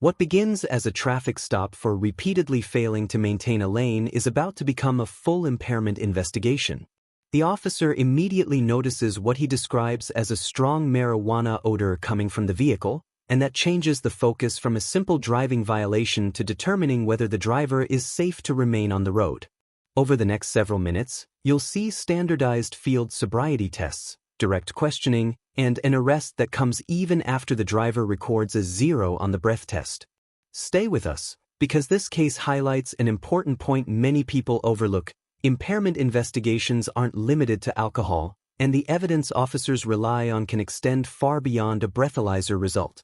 What begins as a traffic stop for repeatedly failing to maintain a lane is about to become a full impairment investigation. The officer immediately notices what he describes as a strong marijuana odor coming from the vehicle, and that changes the focus from a simple driving violation to determining whether the driver is safe to remain on the road. Over the next several minutes, you'll see standardized field sobriety tests, direct questioning, and an arrest that comes even after the driver records a 0 on the breath test. Stay with us, because this case highlights an important point many people overlook. Impairment investigations aren't limited to alcohol, and the evidence officers rely on can extend far beyond a breathalyzer result.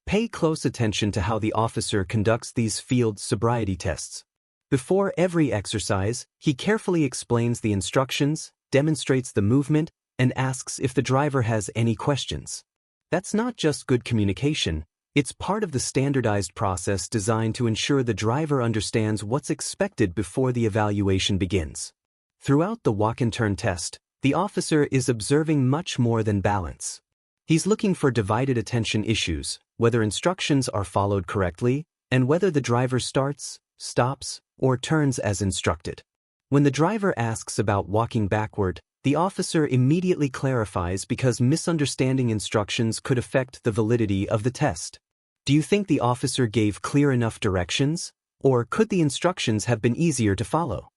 Pay close attention to how the officer conducts these field sobriety tests. Before every exercise, he carefully explains the instructions, demonstrates the movement, and asks if the driver has any questions. That's not just good communication, it's part of the standardized process designed to ensure the driver understands what's expected before the evaluation begins. Throughout the walk-and-turn test, the officer is observing much more than balance. He's looking for divided attention issues, whether instructions are followed correctly, and whether the driver starts, stops, or turns as instructed. When the driver asks about walking backward, the officer immediately clarifies because misunderstanding instructions could affect the validity of the test. Do you think the officer gave clear enough directions, or could the instructions have been easier to follow?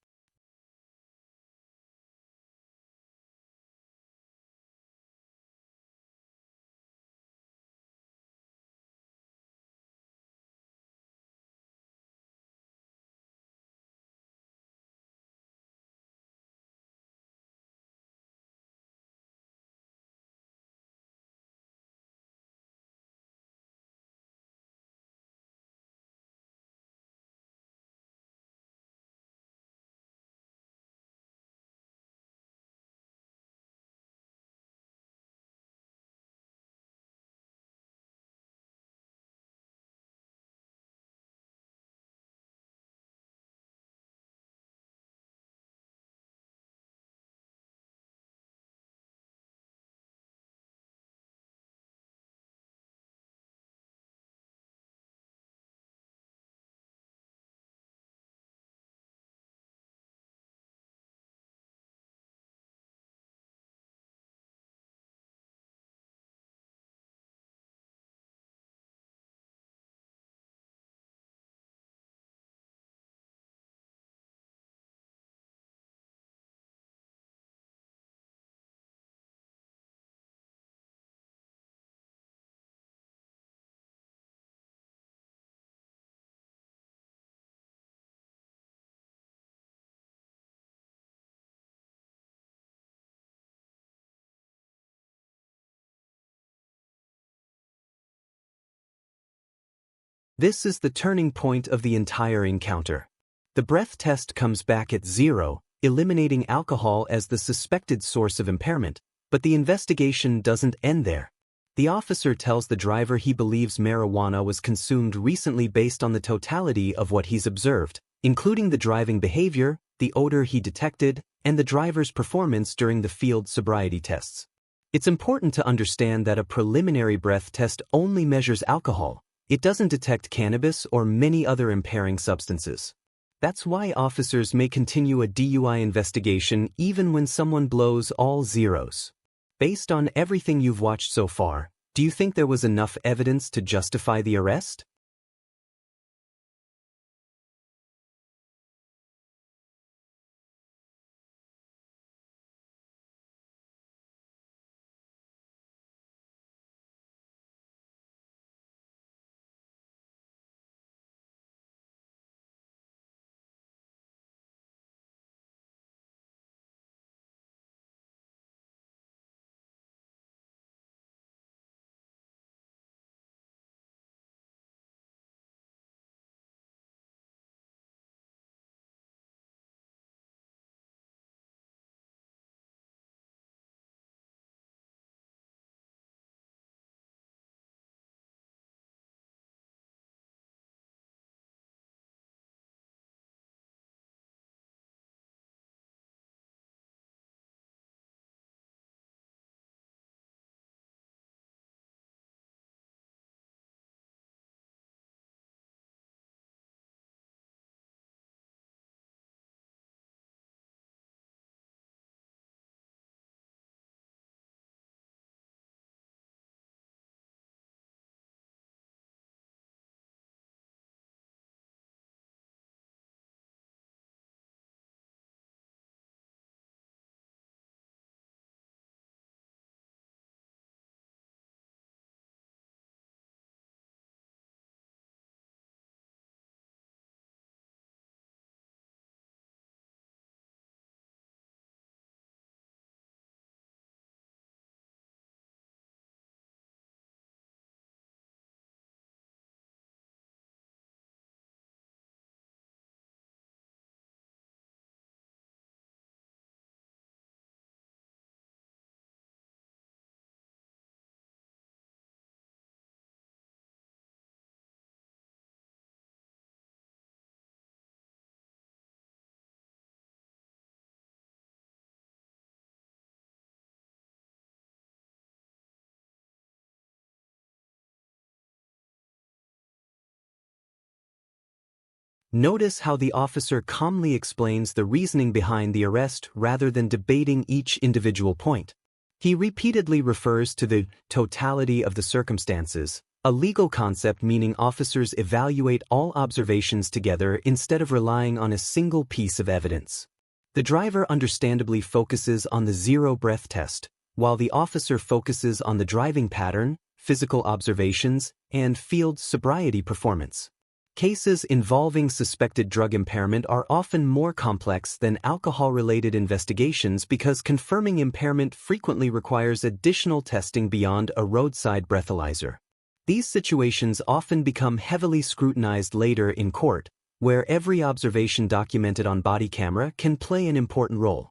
This is the turning point of the entire encounter. The breath test comes back at 0, eliminating alcohol as the suspected source of impairment, but the investigation doesn't end there. The officer tells the driver he believes marijuana was consumed recently based on the totality of what he's observed, including the driving behavior, the odor he detected, and the driver's performance during the field sobriety tests. It's important to understand that a preliminary breath test only measures alcohol. It doesn't detect cannabis or many other impairing substances. That's why officers may continue a DUI investigation even when someone blows all zeros. Based on everything you've watched so far, do you think there was enough evidence to justify the arrest? Notice how the officer calmly explains the reasoning behind the arrest rather than debating each individual point. He repeatedly refers to the totality of the circumstances, a legal concept meaning officers evaluate all observations together instead of relying on a single piece of evidence. The driver understandably focuses on the zero-breath test, while the officer focuses on the driving pattern, physical observations, and field sobriety performance. Cases involving suspected drug impairment are often more complex than alcohol-related investigations because confirming impairment frequently requires additional testing beyond a roadside breathalyzer. These situations often become heavily scrutinized later in court, where every observation documented on body camera can play an important role.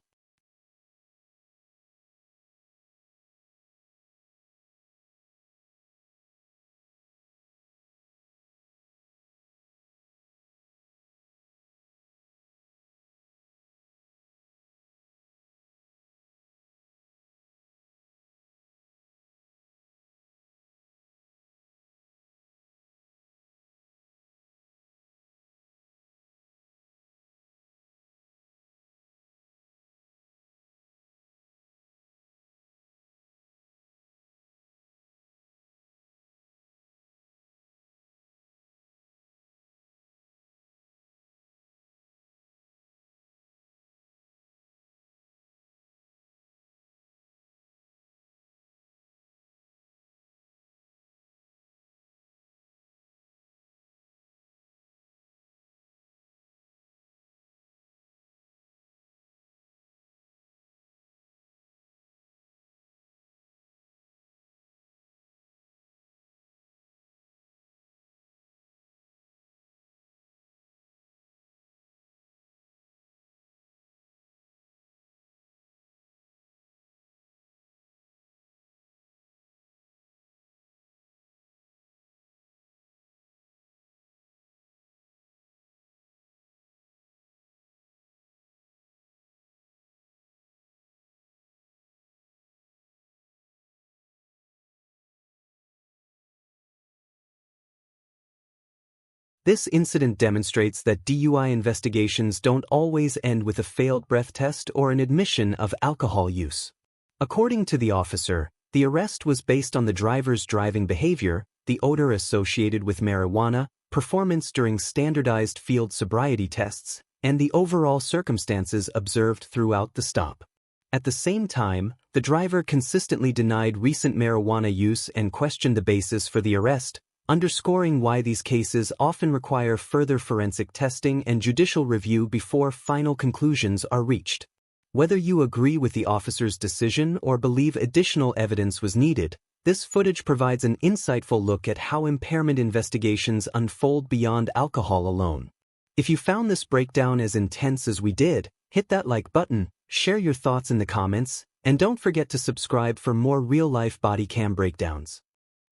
This incident demonstrates that DUI investigations don't always end with a failed breath test or an admission of alcohol use. According to the officer, the arrest was based on the driver's driving behavior, the odor associated with marijuana, performance during standardized field sobriety tests, and the overall circumstances observed throughout the stop. At the same time, the driver consistently denied recent marijuana use and questioned the basis for the arrest, underscoring why these cases often require further forensic testing and judicial review before final conclusions are reached. Whether you agree with the officer's decision or believe additional evidence was needed, this footage provides an insightful look at how impairment investigations unfold beyond alcohol alone. If you found this breakdown as intense as we did, hit that like button, share your thoughts in the comments, and don't forget to subscribe for more real-life body cam breakdowns.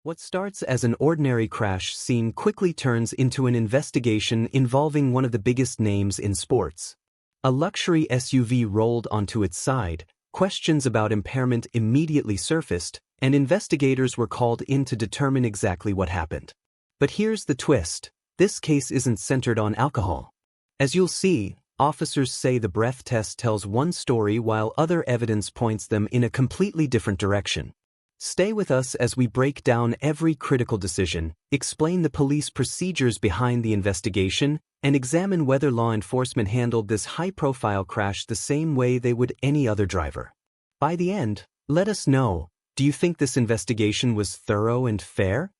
What starts as an ordinary crash scene quickly turns into an investigation involving one of the biggest names in sports. A luxury SUV rolled onto its side, questions about impairment immediately surfaced, and investigators were called in to determine exactly what happened. But here's the twist: this case isn't centered on alcohol. As you'll see, officers say the breath test tells one story while other evidence points them in a completely different direction. Stay with us as we break down every critical decision, explain the police procedures behind the investigation, and examine whether law enforcement handled this high-profile crash the same way they would any other driver. By the end, let us know, do you think this investigation was thorough and fair?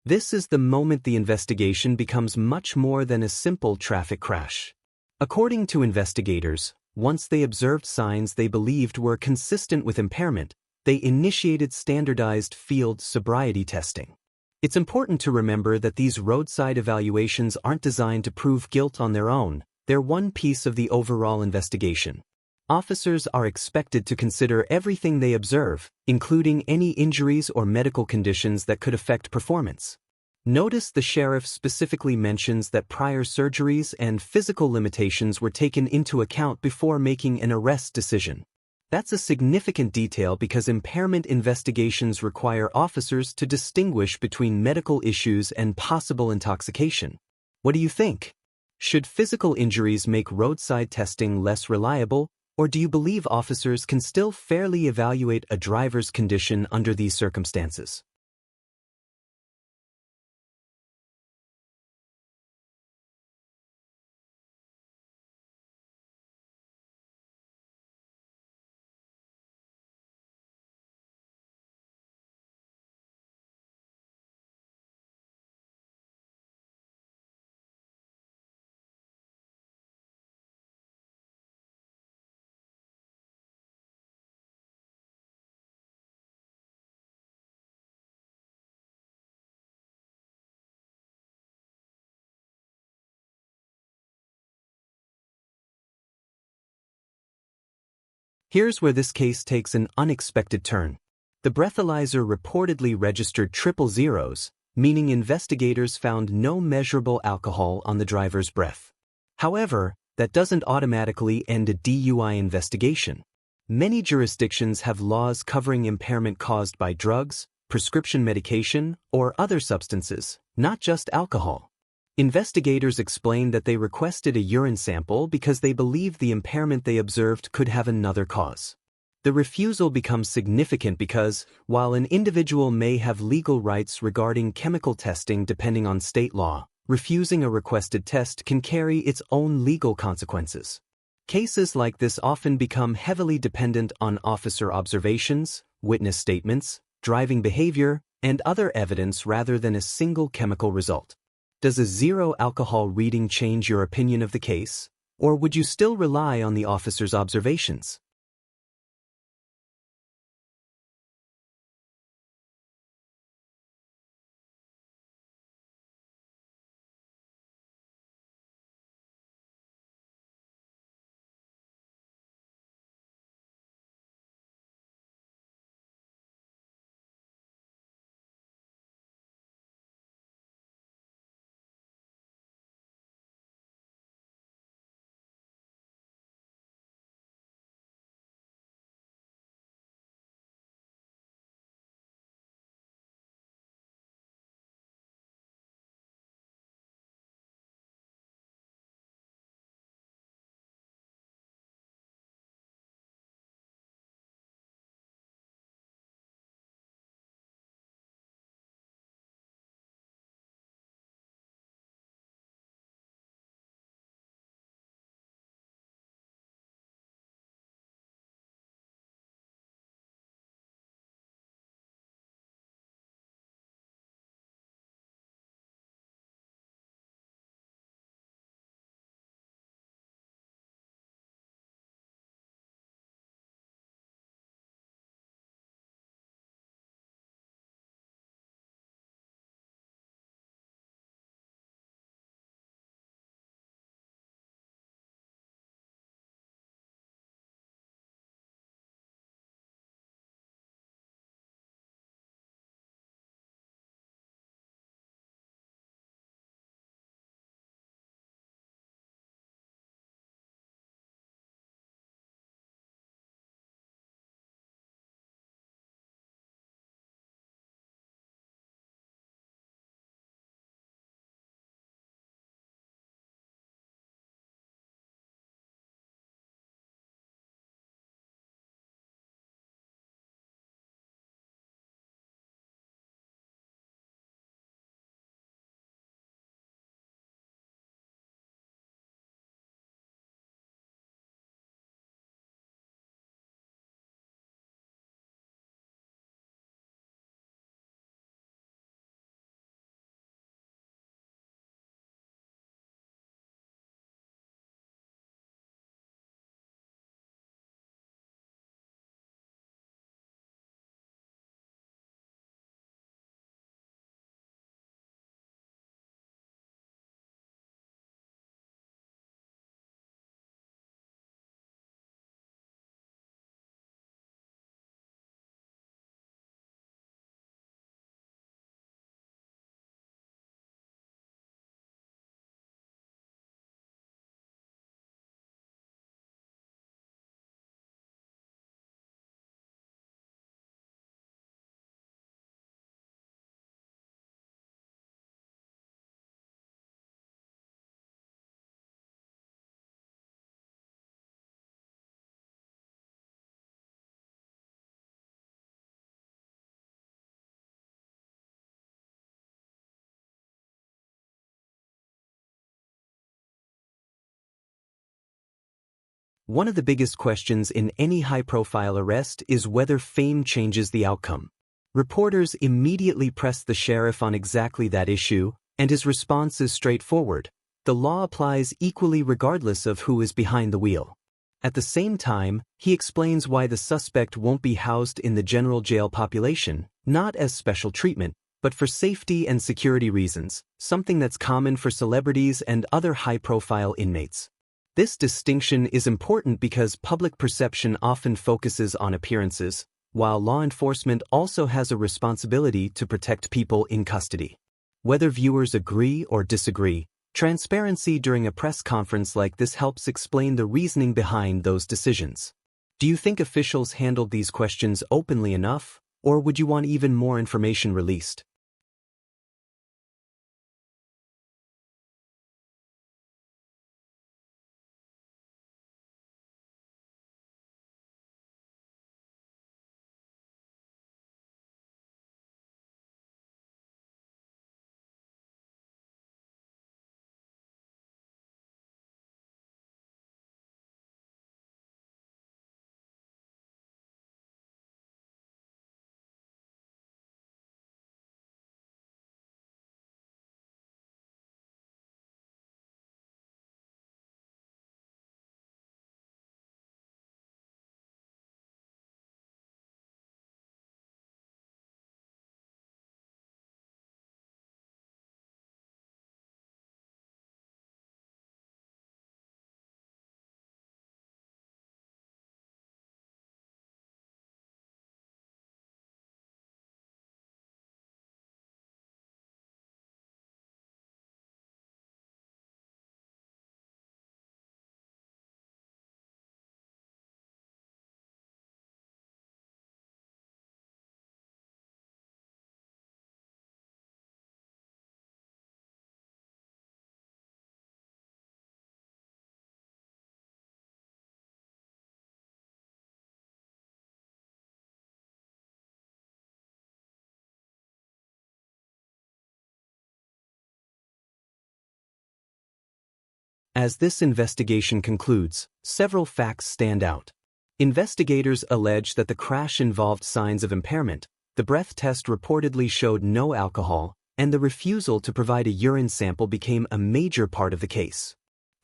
This is the moment the investigation becomes much more than a simple traffic crash. According to investigators, once they observed signs they believed were consistent with impairment, they initiated standardized field sobriety testing. It's important to remember that these roadside evaluations aren't designed to prove guilt on their own, they're one piece of the overall investigation. Officers are expected to consider everything they observe, including any injuries or medical conditions that could affect performance. Notice the sheriff specifically mentions that prior surgeries and physical limitations were taken into account before making an arrest decision. That's a significant detail because impairment investigations require officers to distinguish between medical issues and possible intoxication. What do you think? Should physical injuries make roadside testing less reliable, or do you believe officers can still fairly evaluate a driver's condition under these circumstances? Here's where this case takes an unexpected turn. The breathalyzer reportedly registered triple zeros, meaning investigators found no measurable alcohol on the driver's breath. However, that doesn't automatically end a DUI investigation. Many jurisdictions have laws covering impairment caused by drugs, prescription medication, or other substances, not just alcohol. Investigators explained that they requested a urine sample because they believed the impairment they observed could have another cause. The refusal becomes significant because, while an individual may have legal rights regarding chemical testing depending on state law, refusing a requested test can carry its own legal consequences. Cases like this often become heavily dependent on officer observations, witness statements, driving behavior, and other evidence rather than a single chemical result. Does a zero alcohol reading change your opinion of the case, or would you still rely on the officer's observations? One of the biggest questions in any high-profile arrest is whether fame changes the outcome. Reporters immediately press the sheriff on exactly that issue, and his response is straightforward. The law applies equally regardless of who is behind the wheel. At the same time, he explains why the suspect won't be housed in the general jail population, not as special treatment, but for safety and security reasons, something that's common for celebrities and other high-profile inmates. This distinction is important because public perception often focuses on appearances, while law enforcement also has a responsibility to protect people in custody. Whether viewers agree or disagree, transparency during a press conference like this helps explain the reasoning behind those decisions. Do you think officials handled these questions openly enough, or would you want even more information released? As this investigation concludes, several facts stand out. Investigators allege that the crash involved signs of impairment, the breath test reportedly showed no alcohol, and the refusal to provide a urine sample became a major part of the case.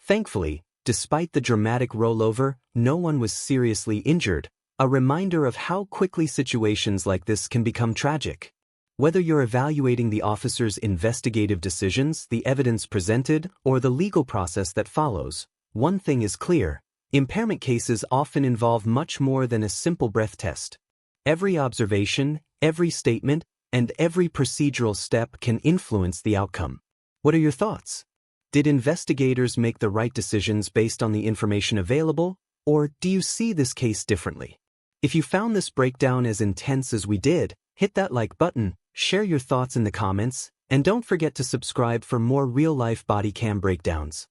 Thankfully, despite the dramatic rollover, no one was seriously injured, a reminder of how quickly situations like this can become tragic. Whether you're evaluating the officer's investigative decisions, the evidence presented, or the legal process that follows, one thing is clear: impairment cases often involve much more than a simple breath test. Every observation, every statement, and every procedural step can influence the outcome. What are your thoughts? Did investigators make the right decisions based on the information available, or do you see this case differently? If you found this breakdown as intense as we did, hit that like button, share your thoughts in the comments, and don't forget to subscribe for more real-life body cam breakdowns.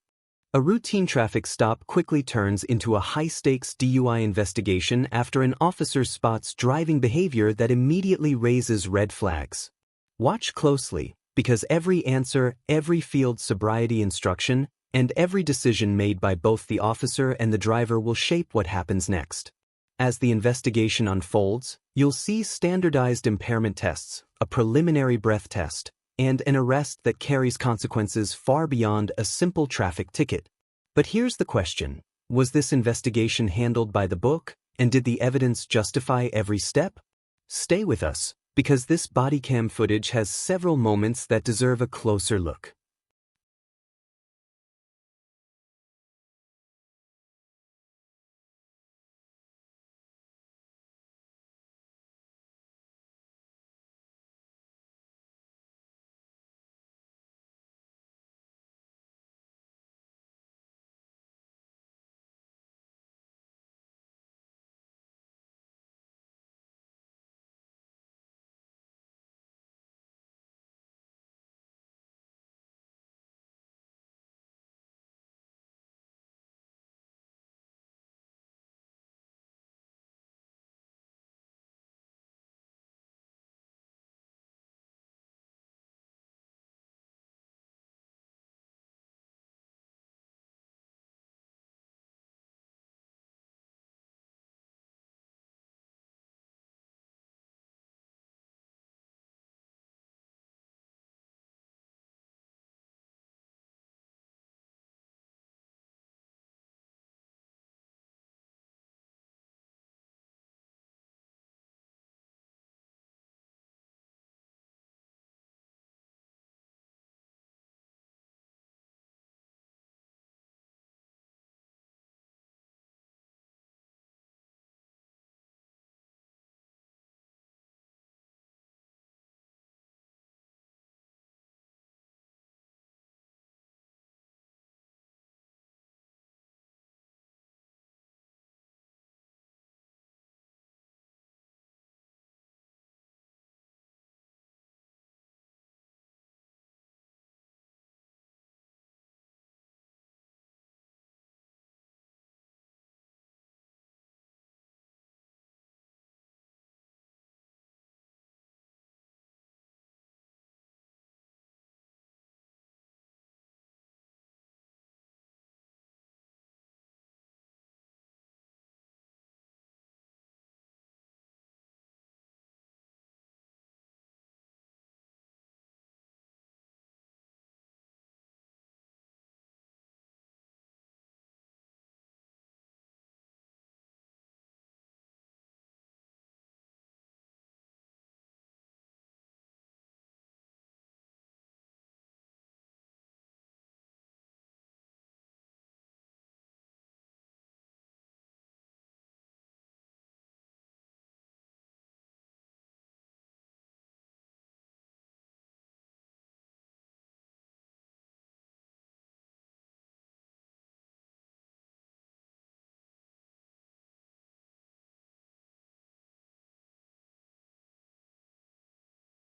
A routine traffic stop quickly turns into a high-stakes DUI investigation after an officer spots driving behavior that immediately raises red flags. Watch closely, because every answer, every field sobriety instruction, and every decision made by both the officer and the driver will shape what happens next. As the investigation unfolds, you'll see standardized impairment tests, a preliminary breath test, and an arrest that carries consequences far beyond a simple traffic ticket. But here's the question: was this investigation handled by the book, and did the evidence justify every step? Stay with us, because this body cam footage has several moments that deserve a closer look.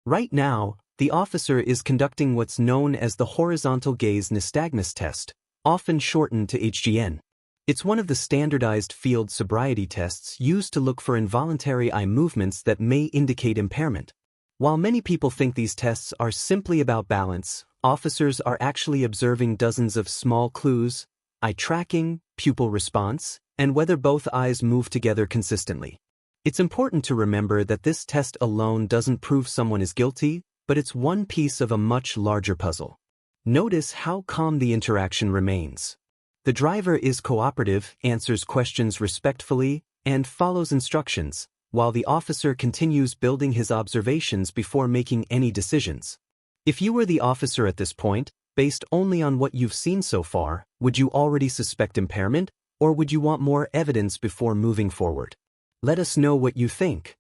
Right now, the officer is conducting what's known as the horizontal gaze nystagmus test, often shortened to HGN. It's one of the standardized field sobriety tests used to look for involuntary eye movements that may indicate impairment. While many people think these tests are simply about balance, officers are actually observing dozens of small clues: eye tracking, pupil response, and whether both eyes move together consistently. It's important to remember that this test alone doesn't prove someone is guilty, but it's one piece of a much larger puzzle. Notice how calm the interaction remains. The driver is cooperative, answers questions respectfully, and follows instructions, while the officer continues building his observations before making any decisions. If you were the officer at this point, based only on what you've seen so far, would you already suspect impairment, or would you want more evidence before moving forward? Let us know what you think.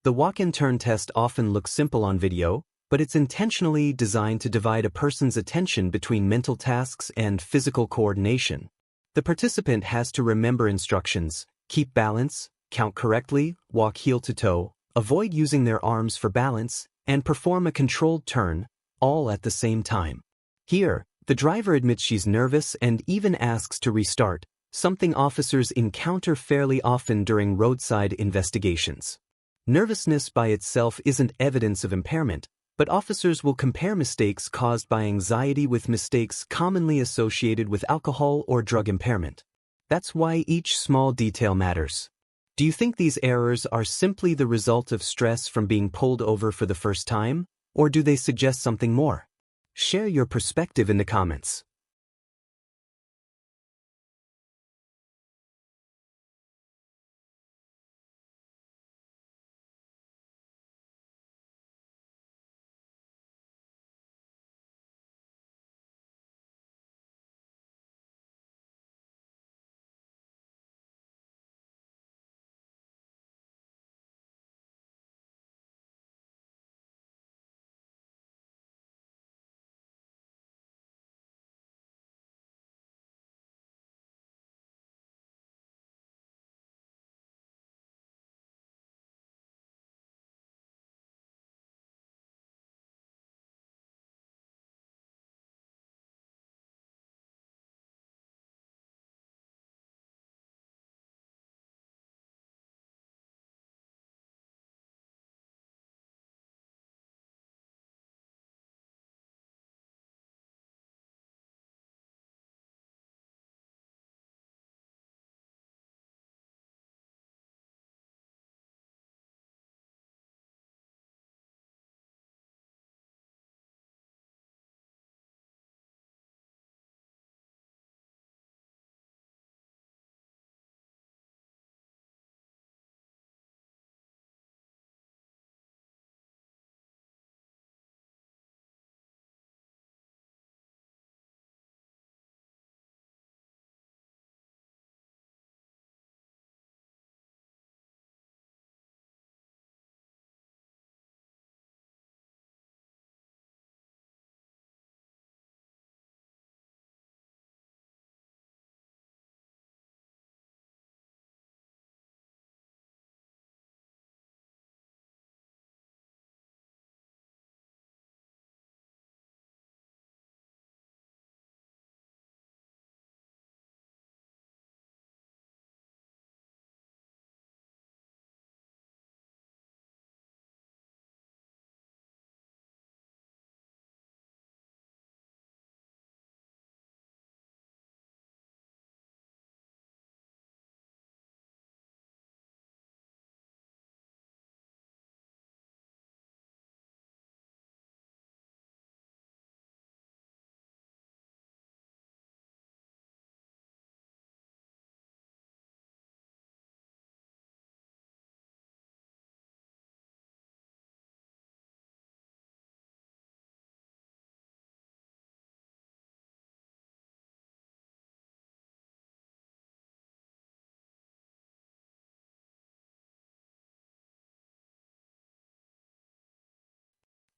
The walk-in turn test often looks simple on video, but it's intentionally designed to divide a person's attention between mental tasks and physical coordination. The participant has to remember instructions, keep balance, count correctly, walk heel to toe, avoid using their arms for balance, and perform a controlled turn, all at the same time. Here, the driver admits she's nervous and even asks to restart, something officers encounter fairly often during roadside investigations. Nervousness by itself isn't evidence of impairment, but officers will compare mistakes caused by anxiety with mistakes commonly associated with alcohol or drug impairment. That's why each small detail matters. Do you think these errors are simply the result of stress from being pulled over for the first time, or do they suggest something more? Share your perspective in the comments.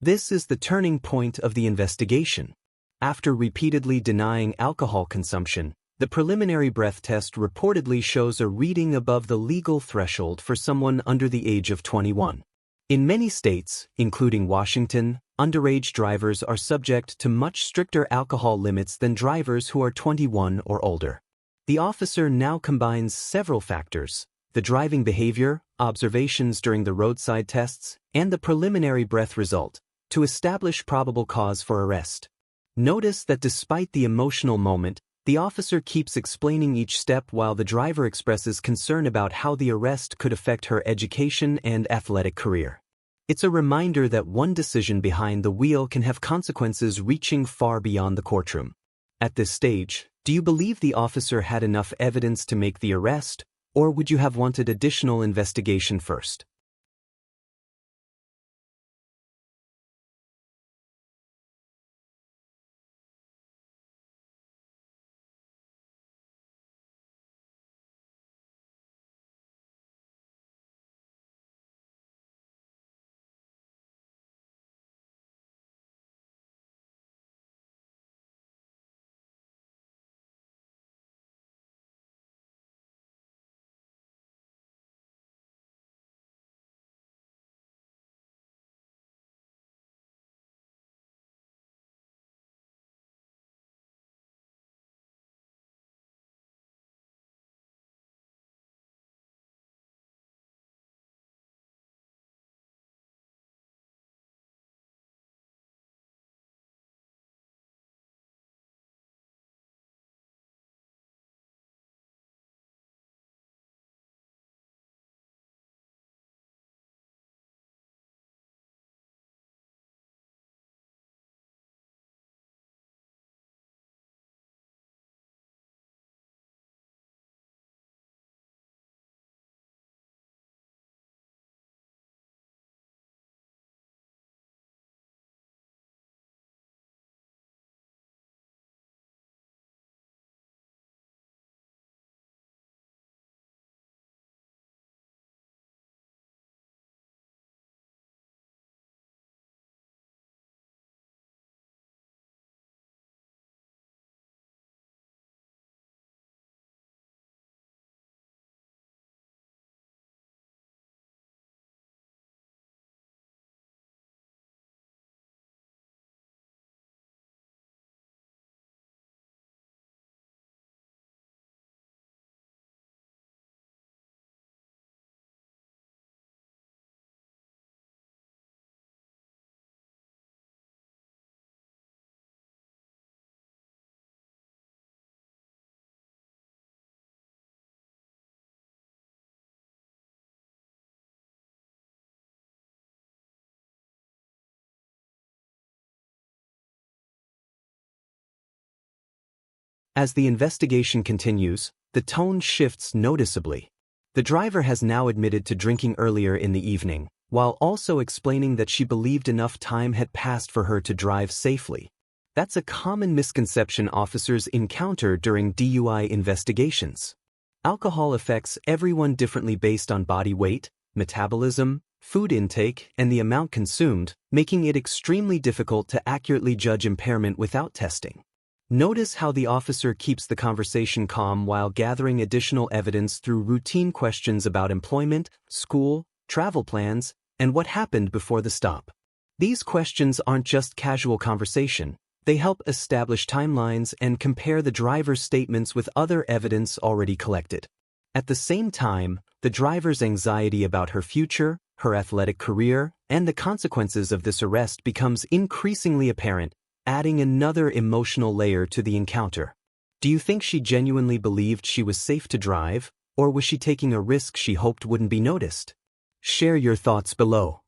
This is the turning point of the investigation. After repeatedly denying alcohol consumption, the preliminary breath test reportedly shows a reading above the legal threshold for someone under the age of 21. In many states, including Washington, underage drivers are subject to much stricter alcohol limits than drivers who are 21 or older. The officer now combines several factors: the driving behavior, observations during the roadside tests, and the preliminary breath result, to establish probable cause for arrest. Notice that despite the emotional moment, the officer keeps explaining each step while the driver expresses concern about how the arrest could affect her education and athletic career. It's a reminder that one decision behind the wheel can have consequences reaching far beyond the courtroom. At this stage, do you believe the officer had enough evidence to make the arrest, or would you have wanted additional investigation first? As the investigation continues, the tone shifts noticeably. The driver has now admitted to drinking earlier in the evening, while also explaining that she believed enough time had passed for her to drive safely. That's a common misconception officers encounter during DUI investigations. Alcohol affects everyone differently based on body weight, metabolism, food intake, and the amount consumed, making it extremely difficult to accurately judge impairment without testing. Notice how the officer keeps the conversation calm while gathering additional evidence through routine questions about employment, school, travel plans, and what happened before the stop. These questions aren't just casual conversation, they help establish timelines and compare the driver's statements with other evidence already collected. At the same time, the driver's anxiety about her future, her athletic career, and the consequences of this arrest becomes increasingly apparent, adding another emotional layer to the encounter. Do you think she genuinely believed she was safe to drive, or was she taking a risk she hoped wouldn't be noticed? Share your thoughts below.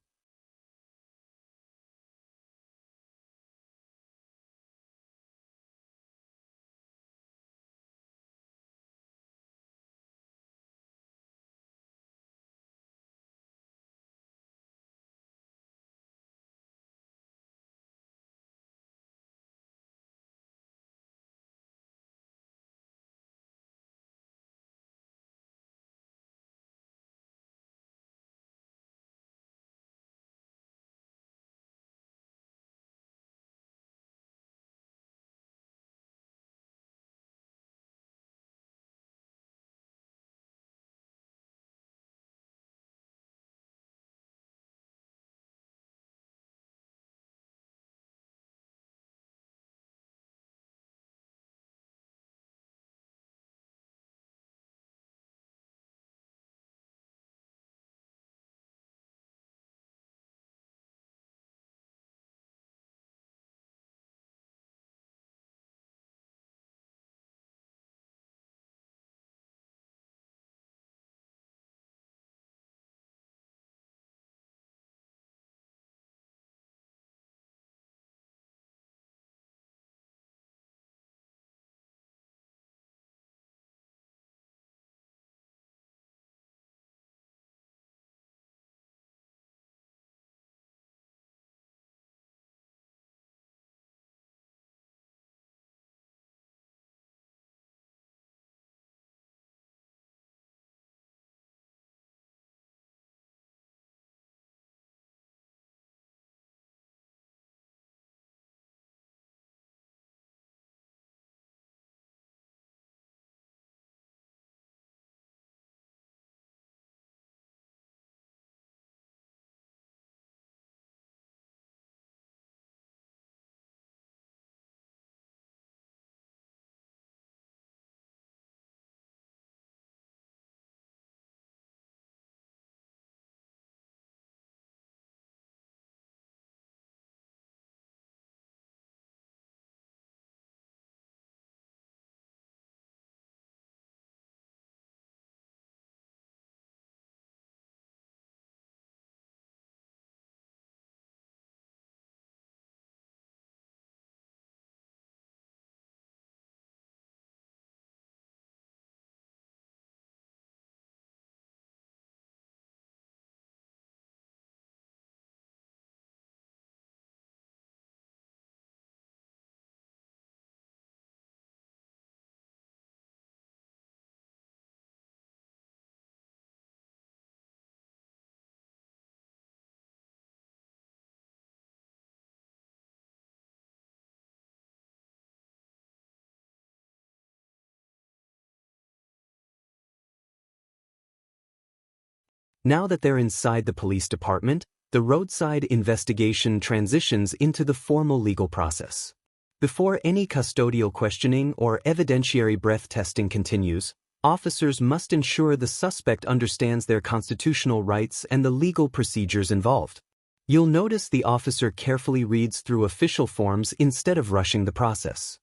Now that they're inside the police department, the roadside investigation transitions into the formal legal process. Before any custodial questioning or evidentiary breath testing continues, officers must ensure the suspect understands their constitutional rights and the legal procedures involved. You'll notice the officer carefully reads through official forms instead of rushing the process.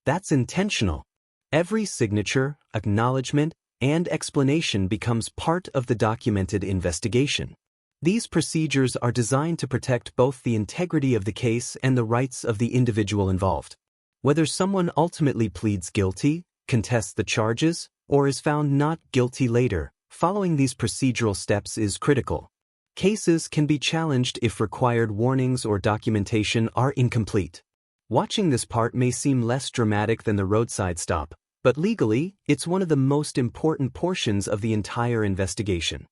That's intentional. Every signature, acknowledgement, and explanation becomes part of the documented investigation. These procedures are designed to protect both the integrity of the case and the rights of the individual involved. Whether someone ultimately pleads guilty, contests the charges, or is found not guilty later, following these procedural steps is critical. Cases can be challenged if required warnings or documentation are incomplete. Watching this part may seem less dramatic than the roadside stop, but legally, it's one of the most important portions of the entire investigation.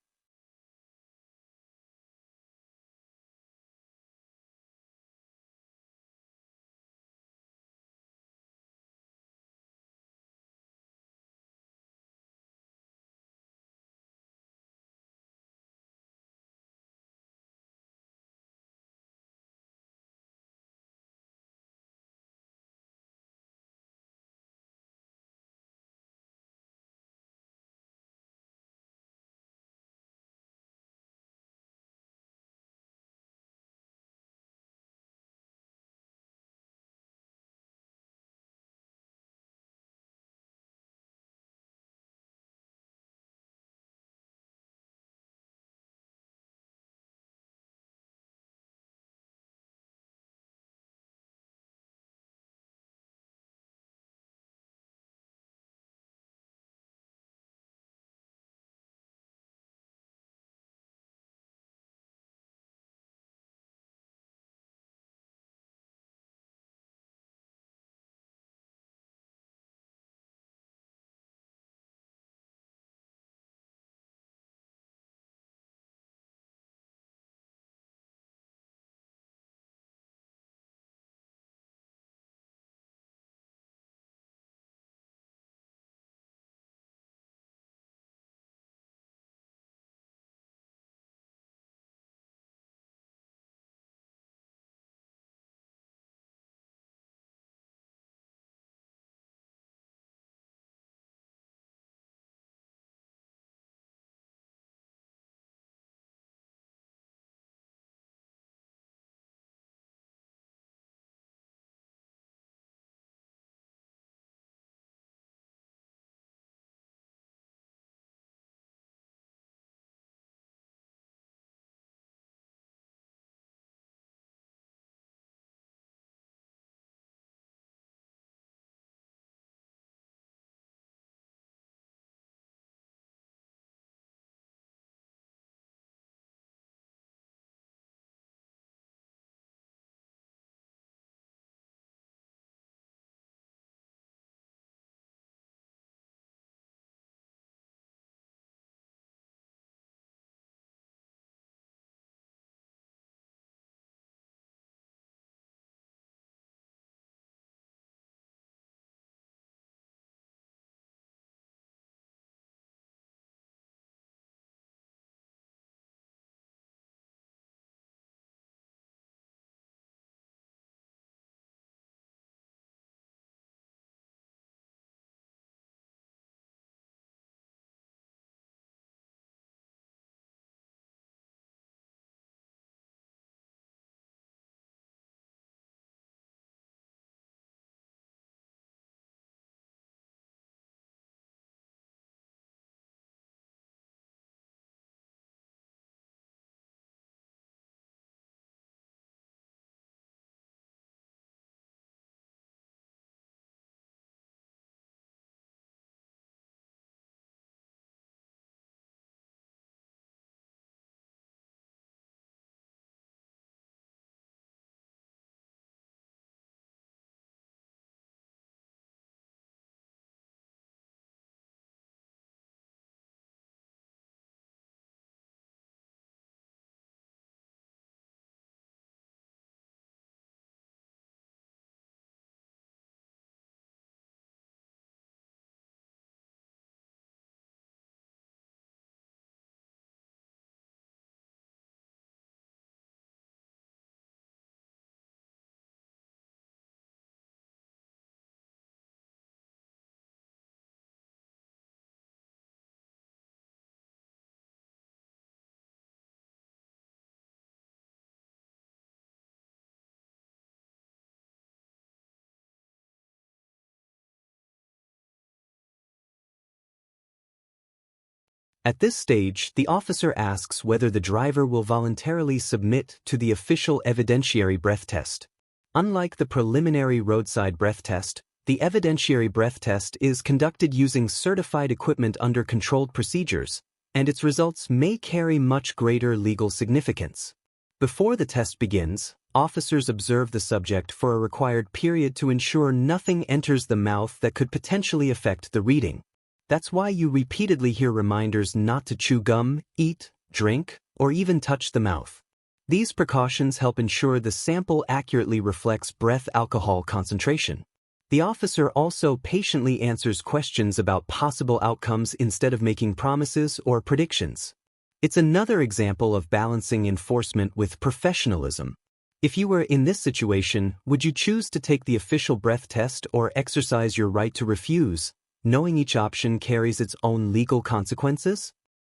At this stage, the officer asks whether the driver will voluntarily submit to the official evidentiary breath test. Unlike the preliminary roadside breath test, the evidentiary breath test is conducted using certified equipment under controlled procedures, and its results may carry much greater legal significance. Before the test begins, officers observe the subject for a required period to ensure nothing enters the mouth that could potentially affect the reading. That's why you repeatedly hear reminders not to chew gum, eat, drink, or even touch the mouth. These precautions help ensure the sample accurately reflects breath alcohol concentration. The officer also patiently answers questions about possible outcomes instead of making promises or predictions. It's another example of balancing enforcement with professionalism. If you were in this situation, would you choose to take the official breath test or exercise your right to refuse, knowing each option carries its own legal consequences?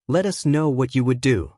Let us know what you would do.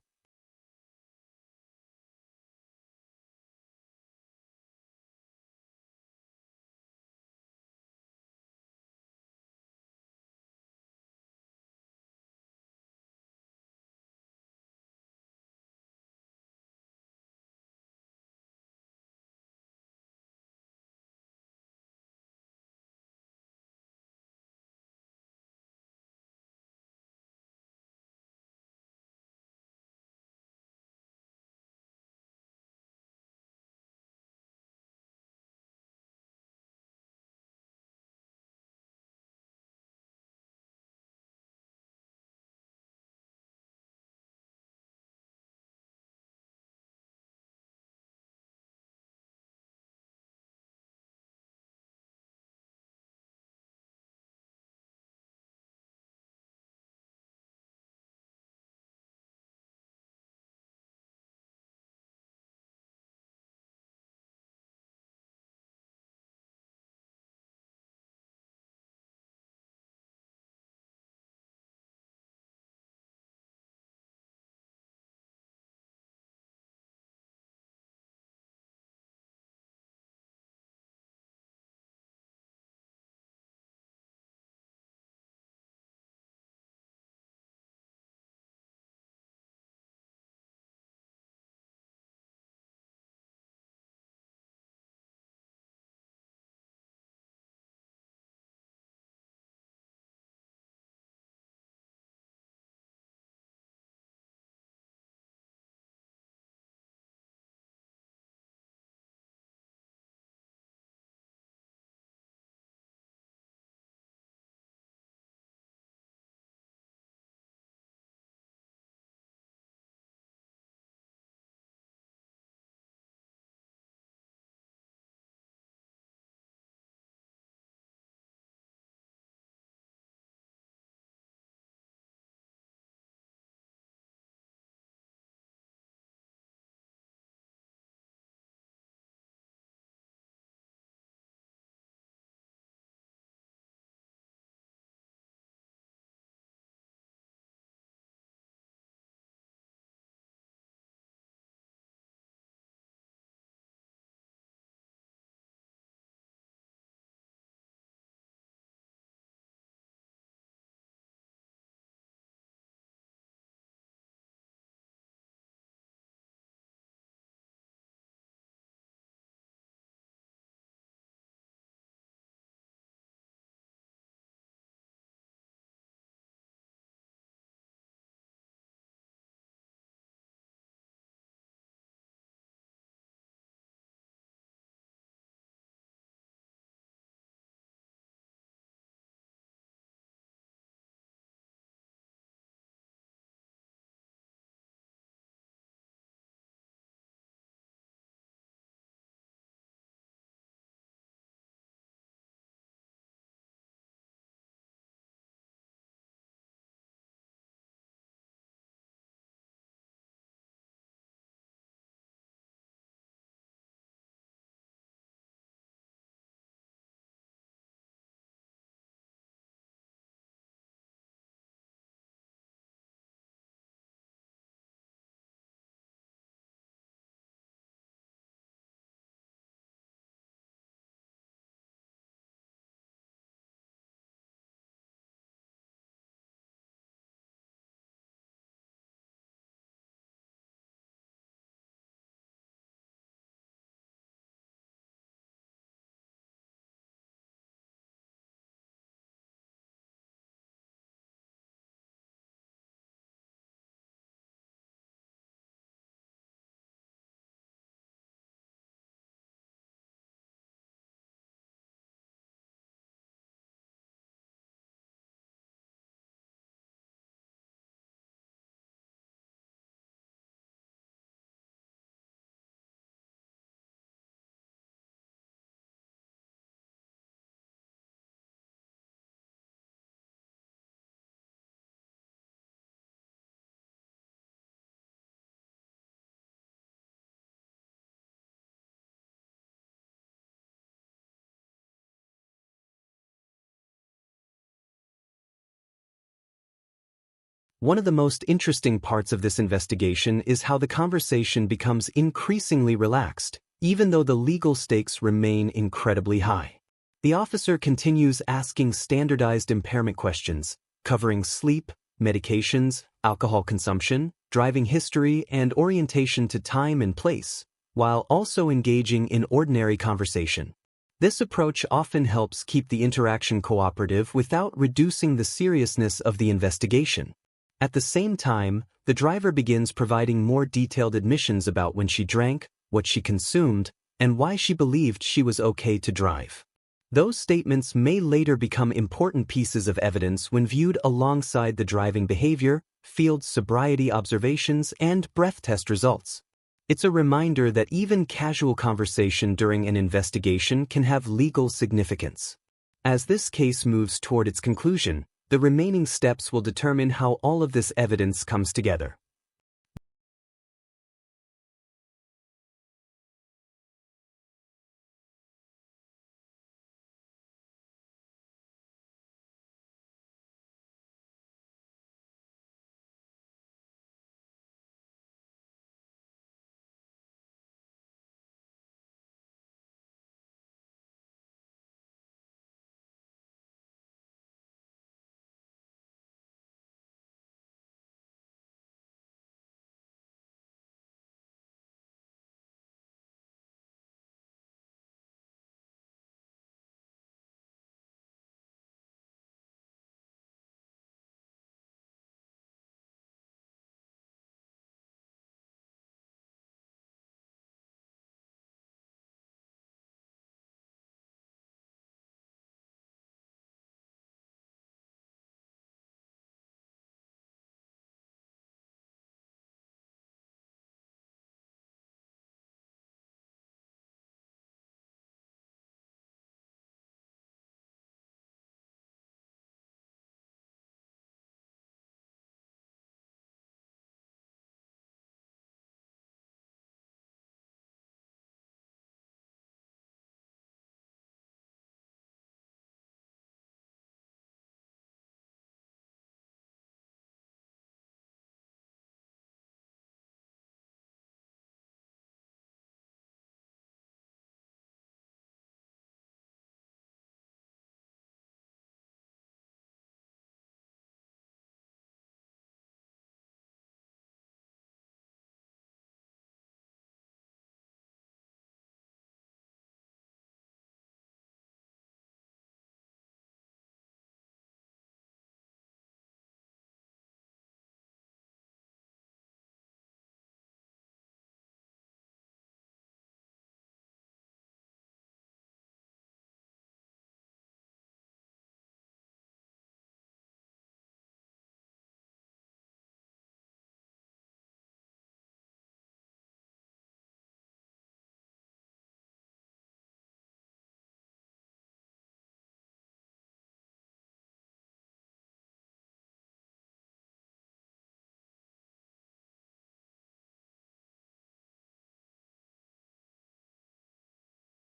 One of the most interesting parts of this investigation is how the conversation becomes increasingly relaxed, even though the legal stakes remain incredibly high. The officer continues asking standardized impairment questions, covering sleep, medications, alcohol consumption, driving history, and orientation to time and place, while also engaging in ordinary conversation. This approach often helps keep the interaction cooperative without reducing the seriousness of the investigation. At the same time, the driver begins providing more detailed admissions about when she drank, what she consumed, and why she believed she was okay to drive. Those statements may later become important pieces of evidence when viewed alongside the driving behavior, field sobriety observations, and breath test results. It's a reminder that even casual conversation during an investigation can have legal significance. As this case moves toward its conclusion, the remaining steps will determine how all of this evidence comes together.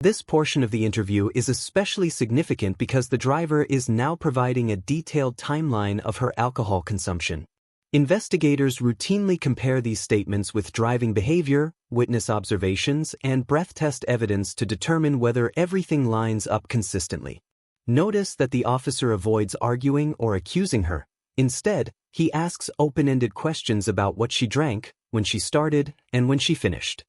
This portion of the interview is especially significant because the driver is now providing a detailed timeline of her alcohol consumption. Investigators routinely compare these statements with driving behavior, witness observations, and breath test evidence to determine whether everything lines up consistently. Notice that the officer avoids arguing or accusing her. Instead, he asks open-ended questions about what she drank, when she started, and when she finished.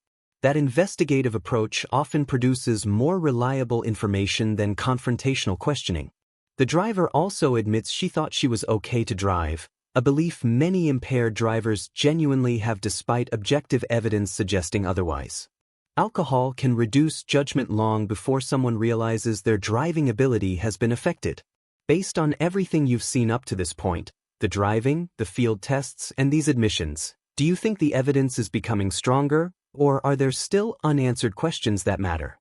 That investigative approach often produces more reliable information than confrontational questioning. The driver also admits she thought she was okay to drive, a belief many impaired drivers genuinely have despite objective evidence suggesting otherwise. Alcohol can reduce judgment long before someone realizes their driving ability has been affected. Based on everything you've seen up to this point, the driving, the field tests, and these admissions, do you think the evidence is becoming stronger, or are there still unanswered questions that matter?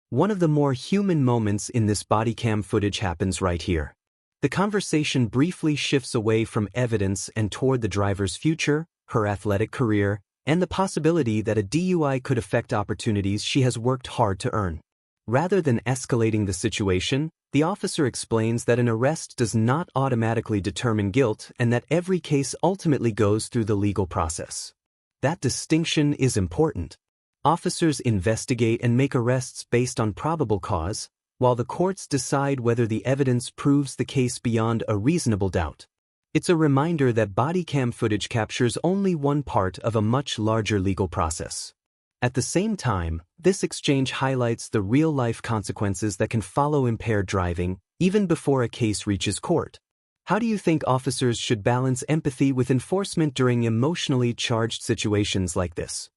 One of the more human moments in this body cam footage happens right here. The conversation briefly shifts away from evidence and toward the driver's future, her athletic career, and the possibility that a DUI could affect opportunities she has worked hard to earn. Rather than escalating the situation, the officer explains that an arrest does not automatically determine guilt and that every case ultimately goes through the legal process. That distinction is important. Officers investigate and make arrests based on probable cause, while the courts decide whether the evidence proves the case beyond a reasonable doubt. It's a reminder that body cam footage captures only one part of a much larger legal process. At the same time, this exchange highlights the real-life consequences that can follow impaired driving, even before a case reaches court. How do you think officers should balance empathy with enforcement during emotionally charged situations like this?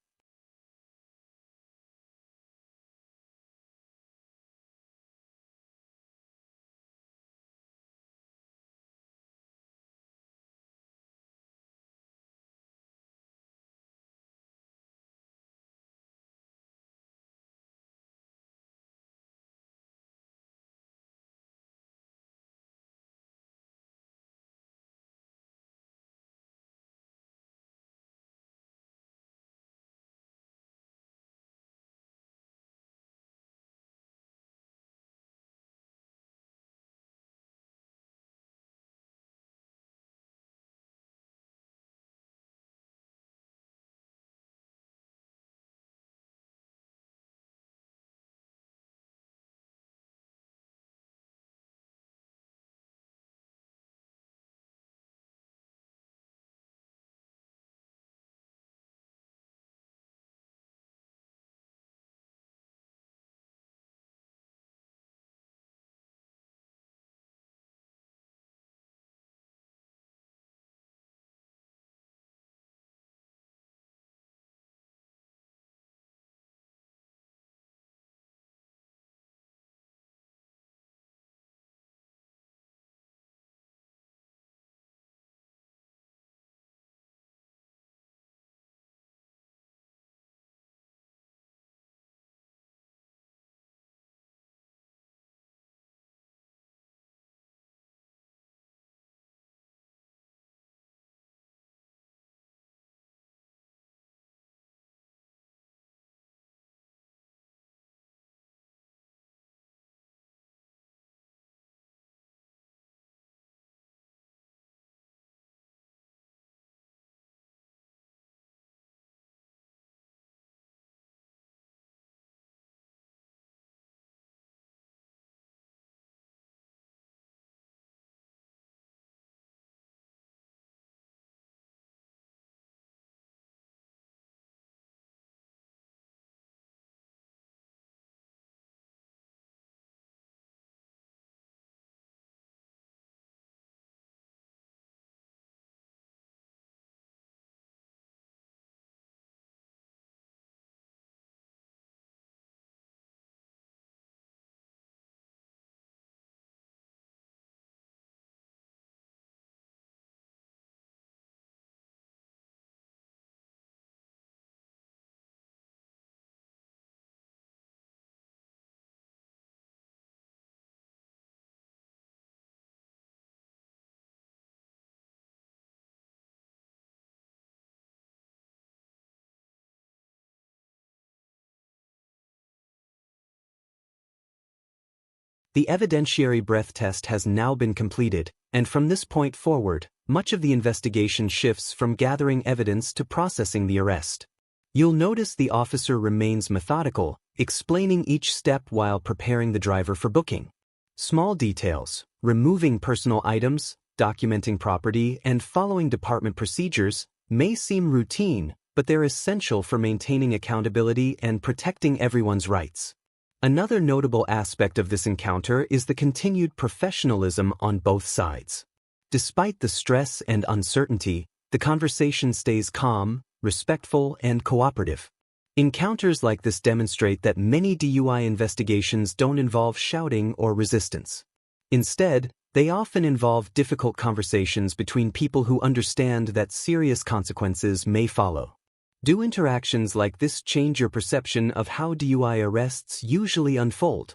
The evidentiary breath test has now been completed, and from this point forward, much of the investigation shifts from gathering evidence to processing the arrest. You'll notice the officer remains methodical, explaining each step while preparing the driver for booking. Small details, removing personal items, documenting property, and following department procedures may seem routine, but they're essential for maintaining accountability and protecting everyone's rights. Another notable aspect of this encounter is the continued professionalism on both sides. Despite the stress and uncertainty, the conversation stays calm, respectful, and cooperative. Encounters like this demonstrate that many DUI investigations don't involve shouting or resistance. Instead, they often involve difficult conversations between people who understand that serious consequences may follow. Do interactions like this change your perception of how DUI arrests usually unfold?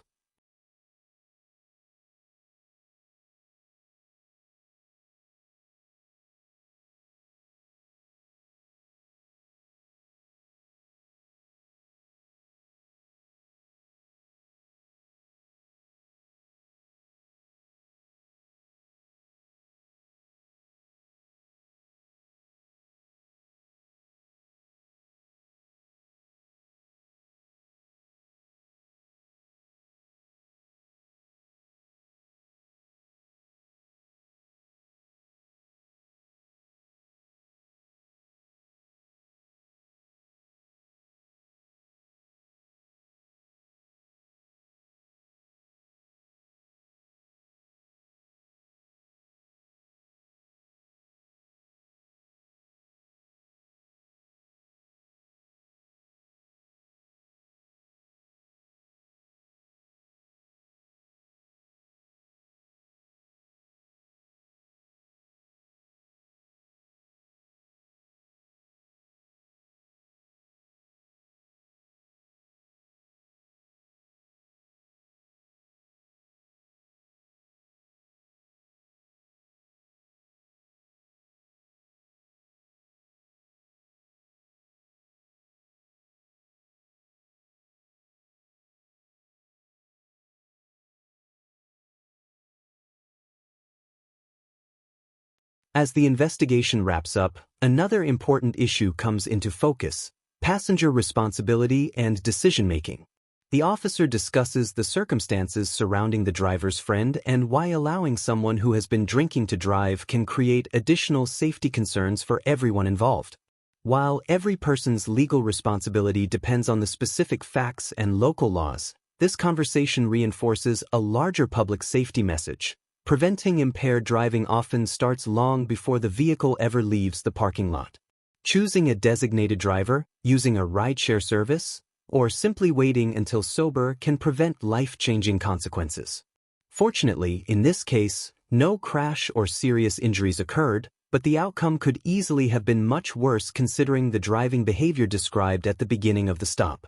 As the investigation wraps up, another important issue comes into focus: passenger responsibility and decision-making. The officer discusses the circumstances surrounding the driver's friend and why allowing someone who has been drinking to drive can create additional safety concerns for everyone involved. While every person's legal responsibility depends on the specific facts and local laws, this conversation reinforces a larger public safety message. Preventing impaired driving often starts long before the vehicle ever leaves the parking lot. Choosing a designated driver, using a rideshare service, or simply waiting until sober can prevent life-changing consequences. Fortunately, in this case, no crash or serious injuries occurred, but the outcome could easily have been much worse considering the driving behavior described at the beginning of the stop.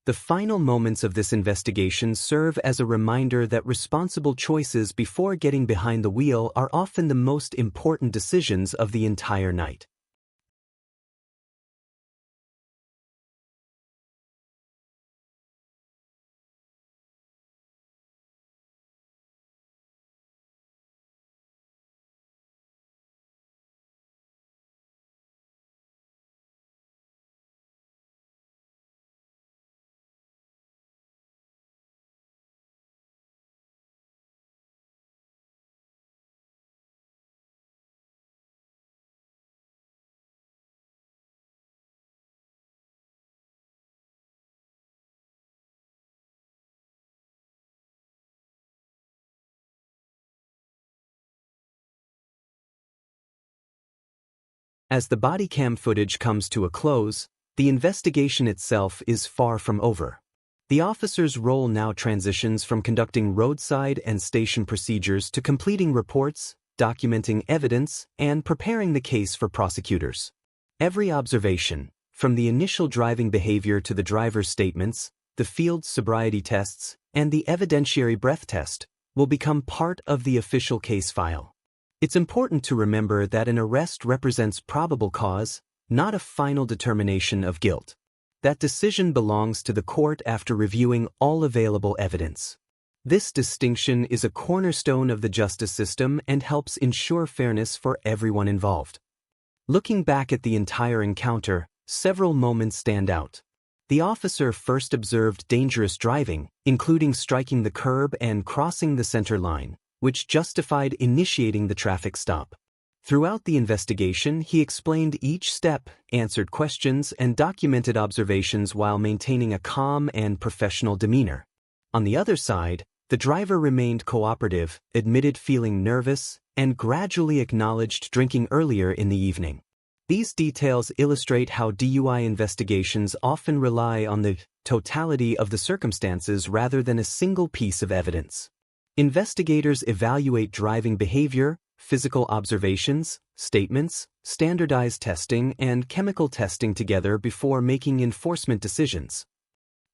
The final moments of this investigation serve as a reminder that responsible choices before getting behind the wheel are often the most important decisions of the entire night. As the body cam footage comes to a close, the investigation itself is far from over. The officer's role now transitions from conducting roadside and station procedures to completing reports, documenting evidence, and preparing the case for prosecutors. Every observation, from the initial driving behavior to the driver's statements, the field sobriety tests, and the evidentiary breath test, will become part of the official case file. It's important to remember that an arrest represents probable cause, not a final determination of guilt. That decision belongs to the court after reviewing all available evidence. This distinction is a cornerstone of the justice system and helps ensure fairness for everyone involved. Looking back at the entire encounter, several moments stand out. The officer first observed dangerous driving, including striking the curb and crossing the center line, which justified initiating the traffic stop. Throughout the investigation, he explained each step, answered questions, and documented observations while maintaining a calm and professional demeanor. On the other side, the driver remained cooperative, admitted feeling nervous, and gradually acknowledged drinking earlier in the evening. These details illustrate how DUI investigations often rely on the totality of the circumstances rather than a single piece of evidence. Investigators evaluate driving behavior, physical observations, statements, standardized testing, and chemical testing together before making enforcement decisions.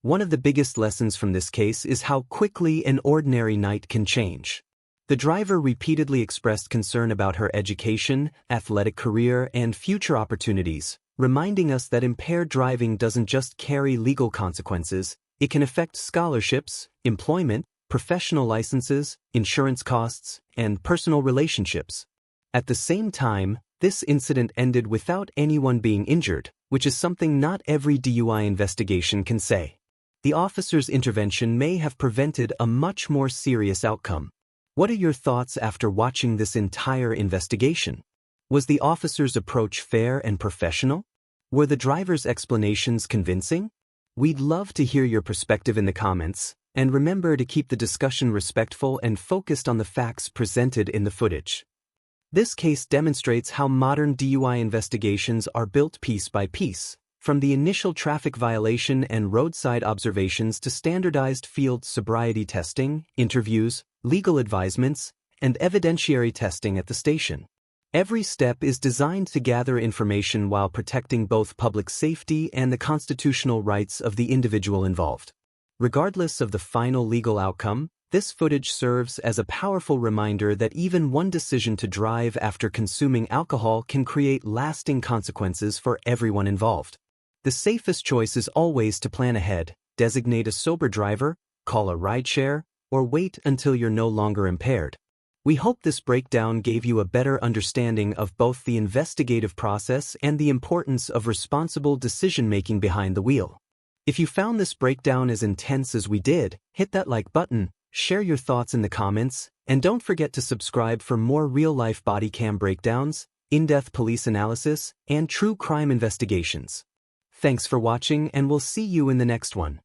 One of the biggest lessons from this case is how quickly an ordinary night can change. The driver repeatedly expressed concern about her education, athletic career, and future opportunities, reminding us that impaired driving doesn't just carry legal consequences, it can affect scholarships, employment, professional licenses, insurance costs, and personal relationships. At the same time, this incident ended without anyone being injured, which is something not every DUI investigation can say. The officer's intervention may have prevented a much more serious outcome. What are your thoughts after watching this entire investigation? Was the officer's approach fair and professional? Were the driver's explanations convincing? We'd love to hear your perspective in the comments, and remember to keep the discussion respectful and focused on the facts presented in the footage. This case demonstrates how modern DUI investigations are built piece by piece, from the initial traffic violation and roadside observations to standardized field sobriety testing, interviews, legal advisements, and evidentiary testing at the station. Every step is designed to gather information while protecting both public safety and the constitutional rights of the individual involved. Regardless of the final legal outcome, this footage serves as a powerful reminder that even one decision to drive after consuming alcohol can create lasting consequences for everyone involved. The safest choice is always to plan ahead, designate a sober driver, call a rideshare, or wait until you're no longer impaired. We hope this breakdown gave you a better understanding of both the investigative process and the importance of responsible decision-making behind the wheel. If you found this breakdown as intense as we did, hit that like button, share your thoughts in the comments, and don't forget to subscribe for more real-life body cam breakdowns, in-depth police analysis, and true crime investigations. Thanks for watching, and we'll see you in the next one.